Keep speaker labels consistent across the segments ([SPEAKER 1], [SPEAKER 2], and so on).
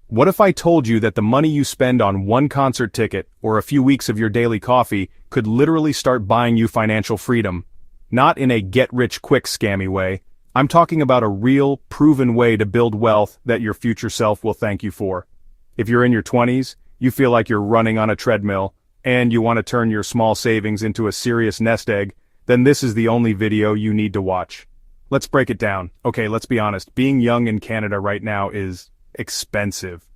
[SPEAKER 1] What if I told you that the money you spend on one concert ticket or a few weeks of your daily coffee could literally start buying you financial freedom? Not in a get-rich-quick scammy way. I'm talking about a real, proven way to build wealth that your future self will thank you for. If you're in your 20s, you feel like you're running on a treadmill, and you want to turn your small savings into a serious nest egg, then this is the only video you need to watch. Let's break it down. Okay, let's be honest. Being young in Canada right now is expensive.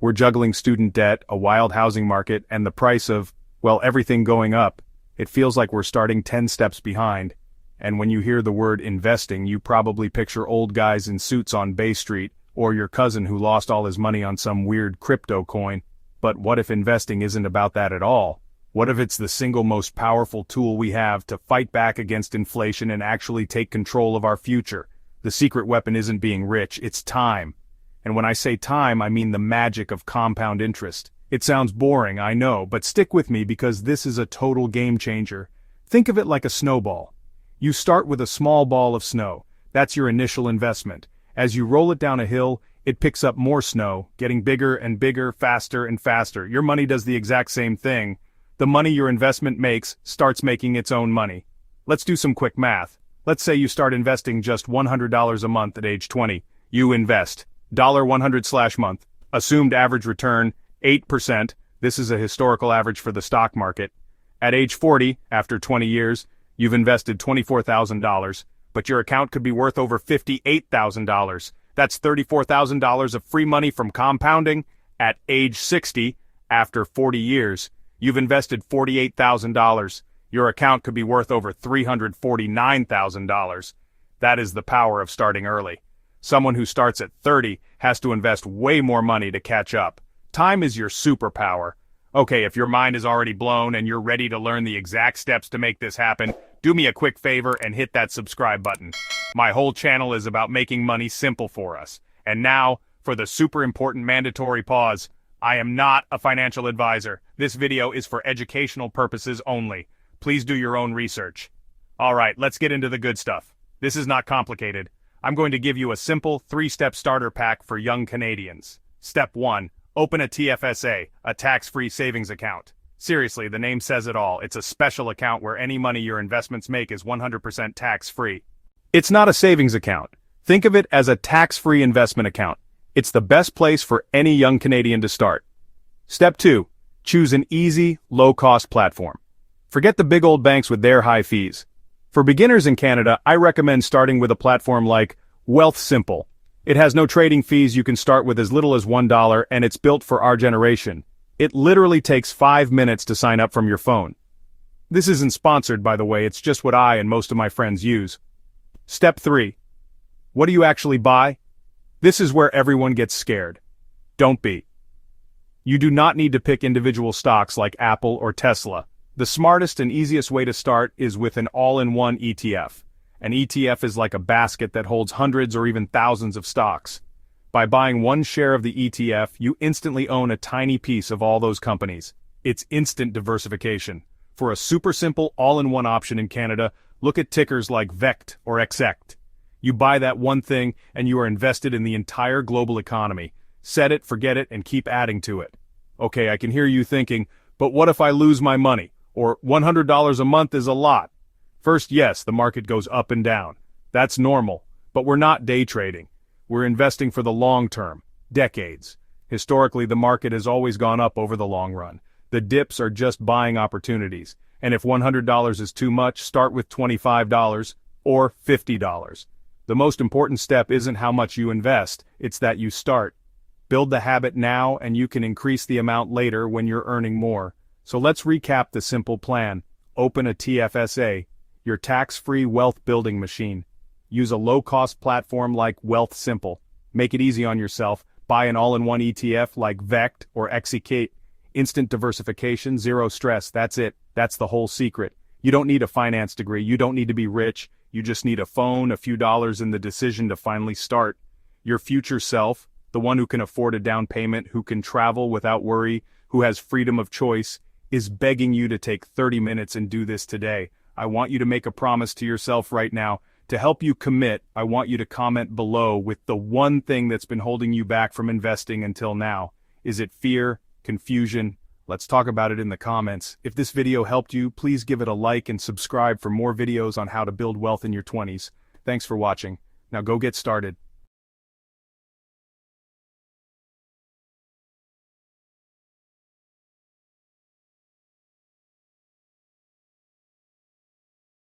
[SPEAKER 1] We're juggling student debt, a wild housing market, and the price of, well, everything going up. It feels like we're starting 10 steps behind. And when you hear the word investing, you probably picture old guys in suits on Bay Street, or your cousin who lost all his money on some weird crypto coin. But what if investing isn't about that at all? What if it's the single most powerful tool we have to fight back against inflation and actually take control of our future? The secret weapon isn't being rich, it's time. And when I say time, I mean the magic of compound interest. It sounds boring, I know, but stick with me because this is a total game changer. Think of it like a snowball. You start with a small ball of snow. That's your initial investment. As you roll it down a hill, it picks up more snow, getting bigger and bigger, faster and faster. Your money does the exact same thing. The money your investment makes starts making its own money. Let's do some quick math. Let's say you start investing just $100 a month at age 20. You invest $100/month. Assumed average return, 8%. This is a historical average for the stock market. At age 40, after 20 years, you've invested $24,000, but your account could be worth over $58,000. That's $34,000 of free money from compounding. At age 60, after 40 years, you've invested $48,000. Your account could be worth over $349,000. That is the power of starting early. Someone who starts at 30 has to invest way more money to catch up. Time is your superpower. Okay, if your mind is already blown and you're ready to learn the exact steps to make this happen, do me a quick favor and hit that subscribe button. My whole channel is about making money simple for us. And now, for the super important mandatory pause, I am not a financial advisor. This video is for educational purposes only. Please do your own research. Alright, let's get into the good stuff. This is not complicated. I'm going to give you a simple 3-step starter pack for young Canadians. Step 1. Open a TFSA, a tax-free savings account. Seriously, the name says it all. It's a special account where any money your investments make is 100% tax-free. It's not a savings account. Think of it as a tax-free investment account. It's the best place for any young Canadian to start. Step 2. Choose an easy, low-cost platform. Forget the big old banks with their high fees. For beginners in Canada, I recommend starting with a platform like Wealthsimple. It has no trading fees, you can start with as little as $1, and it's built for our generation. It literally takes 5 minutes to sign up from your phone. This isn't sponsored, by the way, it's just what I and most of my friends use. Step 3. What do you actually buy? This is where everyone gets scared. Don't be. You do not need to pick individual stocks like Apple or Tesla. The smartest and easiest way to start is with an all-in-one ETF. An ETF is like a basket that holds hundreds or even thousands of stocks. By buying one share of the ETF, you instantly own a tiny piece of all those companies. It's instant diversification. For a super simple all-in-one option in Canada, look at tickers like VEQT or XEQT. You buy that one thing and you are invested in the entire global economy. Set it, forget it, and keep adding to it. Okay, I can hear you thinking, but what if I lose my money? Or $100 a month is a lot. First, yes, the market goes up and down. That's normal, but we're not day trading. We're investing for the long term, decades. Historically, the market has always gone up over the long run. The dips are just buying opportunities. And if $100 is too much, start with $25 or $50. The most important step isn't how much you invest, it's that you start. Build the habit now and you can increase the amount later when you're earning more. So let's recap the simple plan. Open a TFSA, your tax-free wealth building machine. Use a low-cost platform like Wealthsimple. Make it easy on yourself. Buy an all-in-one ETF like VEQT or XEQT. Instant diversification, zero stress, that's it. That's the whole secret. You don't need a finance degree, you don't need to be rich. You just need a phone, a few dollars, and the decision to finally start. Your future self, the one who can afford a down payment, who can travel without worry, who has freedom of choice, is begging you to take 30 minutes and do this today. I want you to make a promise to yourself right now. To help you commit, I want you to comment below with the one thing that's been holding you back from investing until now. Is it fear? Confusion? Let's talk about it in the comments. If this video helped you, please give it a like and subscribe for more videos on how to build wealth in your 20s. Thanks for watching. Now go get started.